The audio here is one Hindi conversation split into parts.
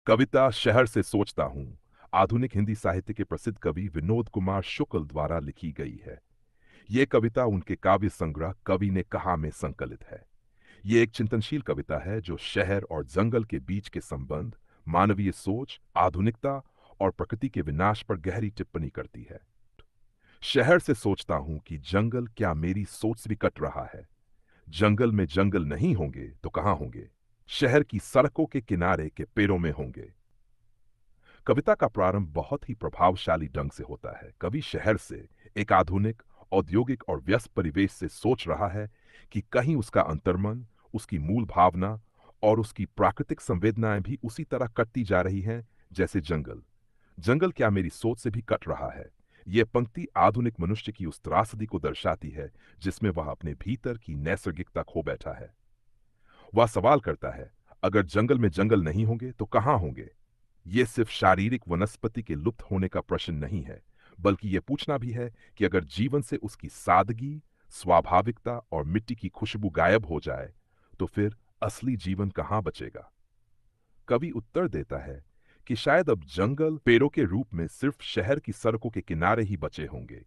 कविता शहर से सोचता हूँ आधुनिक हिंदी साहित्य के प्रसिद्ध कवि विनोद कुमार शुक्ल द्वारा लिखी गई है। ये कविता उनके काव्य संग्रह कवि ने कहा में संकलित है। ये एक चिंतनशील कविता है जो शहर और जंगल के बीच के संबंध, मानवीय सोच, आधुनिकता और प्रकृति के विनाश पर गहरी टिप्पणी करती है। शहर से सोचता हूँ कि जंगल क्या मेरी सोच से भी कट रहा है। जंगल में जंगल नहीं होंगे तो कहाँ होंगे? शहर की सड़कों के किनारे के पेड़ों में होंगे। कविता का प्रारंभ बहुत ही प्रभावशाली ढंग से होता है। कवि शहर से, एक आधुनिक, औद्योगिक और व्यस्त परिवेश से सोच रहा है कि कहीं उसका अंतर्मन, उसकी मूल भावना और उसकी प्राकृतिक संवेदनाएं भी उसी तरह कटती जा रही हैं जैसे जंगल। जंगल क्या मेरी सोच से भी कट रहा है? यह पंक्ति आधुनिक मनुष्य की उस त्रासदी को दर्शाती है जिसमें वह अपने भीतर की नैसर्गिकता खो बैठा है। वह सवाल करता है, अगर जंगल में जंगल नहीं होंगे तो कहाँ होंगे? ये सिर्फ शारीरिक वनस्पति के लुप्त होने का प्रश्न नहीं है, बल्कि ये पूछना भी है कि अगर जीवन से उसकी सादगी, स्वाभाविकता और मिट्टी की खुशबू गायब हो जाए, तो फिर असली जीवन कहाँ बचेगा? कवि उत्तर देता है कि शायद अब जंगल पेड़ों के रूप में सिर्फ शहर की सड़कों के किनारे ही बचे होंगे।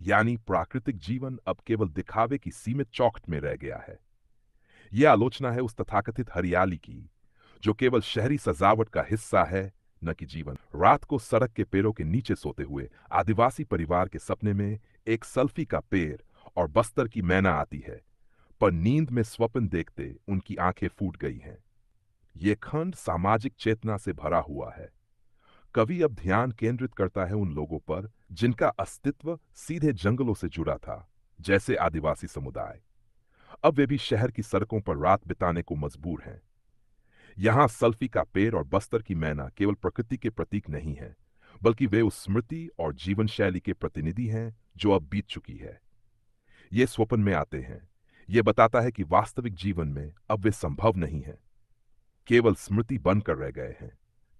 यानी प्राकृतिक जीवन अब केवल दिखावे की सीमित चौखट में रह गया है। यह आलोचना है उस तथाकथित हरियाली की, जो केवल शहरी सजावट का हिस्सा है, न कि जीवन। रात को सड़क के पेड़ों के नीचे सोते हुए आदिवासी परिवार के सपने में एक सल्फी का पेड़ और बस्तर की मैना आती है, पर नींद में स्वप्न देखते उनकी आंखें फूट गई हैं। ये खंड सामाजिक चेतना से भरा हुआ है। कवि अब ध्यान केंद्रित करता है उन लोगों पर जिनका अस्तित्व सीधे जंगलों से जुड़ा था, जैसे आदिवासी समुदाय। अब वे भी शहर की सड़कों पर रात बिताने को मजबूर हैं। यहाँ सल्फी का पेड़ और बस्तर की मैना केवल प्रकृति के प्रतीक नहीं है, बल्कि वे उस स्मृति और जीवन शैली के प्रतिनिधि हैं जो अब बीत चुकी है। ये स्वप्न में आते हैं। ये बताता है कि वास्तविक जीवन में अब वे संभव नहीं है, केवल स्मृति बनकर रह गए हैं।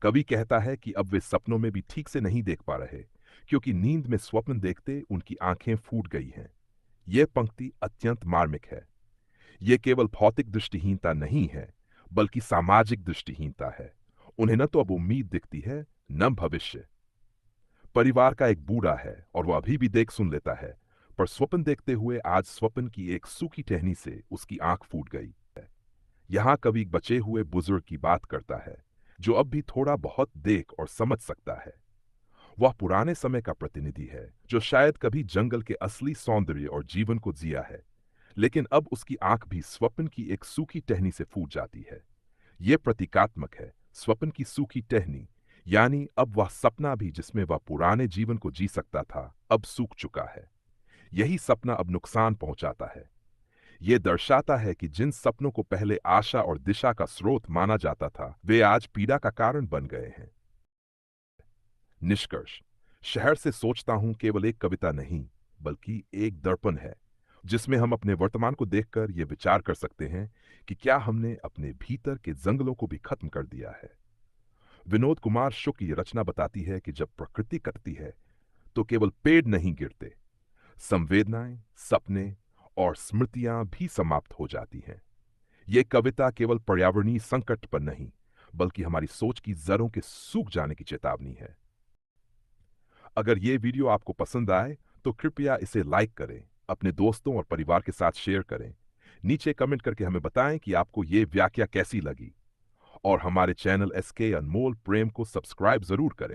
कवि कहता है कि अब वे सपनों में भी ठीक से नहीं देख पा रहे, क्योंकि नींद में स्वप्न देखते उनकी आंखें फूट गई हैं। यह पंक्ति अत्यंत मार्मिक है। यह केवल भौतिक दृष्टिहीनता नहीं है, बल्कि सामाजिक दृष्टिहीनता है। उन्हें न तो अब उम्मीद दिखती है, न भविष्य। परिवार का एक बूढ़ा है और वह अभी भी देख सुन लेता है, पर स्वप्न देखते हुए आज स्वप्न की एक सूखी टहनी से उसकी आंख फूट गई है। यहां कवि एक बचे हुए बुजुर्ग की बात करता है, जो अब भी थोड़ा बहुत देख और समझ सकता है। वह पुराने समय का प्रतिनिधि है, जो शायद कभी जंगल के असली सौंदर्य और जीवन को जिया है, लेकिन अब उसकी आंख भी स्वप्न की एक सूखी टहनी से फूट जाती है। यह प्रतीकात्मक है, स्वप्न की सूखी टहनी, यानी अब वह सपना भी जिसमें वह पुराने जीवन को जी सकता था, अब सूख चुका है। यही सपना अब नुकसान पहुंचाता है। यह दर्शाता है कि जिन सपनों को पहले आशा और दिशा का स्रोत माना जाता था, वे आज पीड़ा का कारण बन गए हैं। निष्कर्ष, शहर से सोचता हूं केवल एक कविता नहीं, बल्कि एक दर्पण है, जिसमें हम अपने वर्तमान को देखकर यह विचार कर सकते हैं कि क्या हमने अपने भीतर के जंगलों को भी खत्म कर दिया है। विनोद कुमार शुक्ल की रचना बताती है कि जब प्रकृति कटती है, तो केवल पेड़ नहीं गिरते, संवेदनाएं, सपने और स्मृतियां भी समाप्त हो जाती हैं। यह कविता केवल पर्यावरणीय संकट पर नहीं, बल्कि हमारी सोच की जड़ों के सूख जाने की चेतावनी है। अगर ये वीडियो आपको पसंद आए तो कृपया इसे लाइक करें, अपने दोस्तों और परिवार के साथ शेयर करें। नीचे कमेंट करके हमें बताएं कि आपको ये व्याख्या कैसी लगी, और हमारे चैनल एसके अनमोल प्रेम को सब्सक्राइब जरूर करें।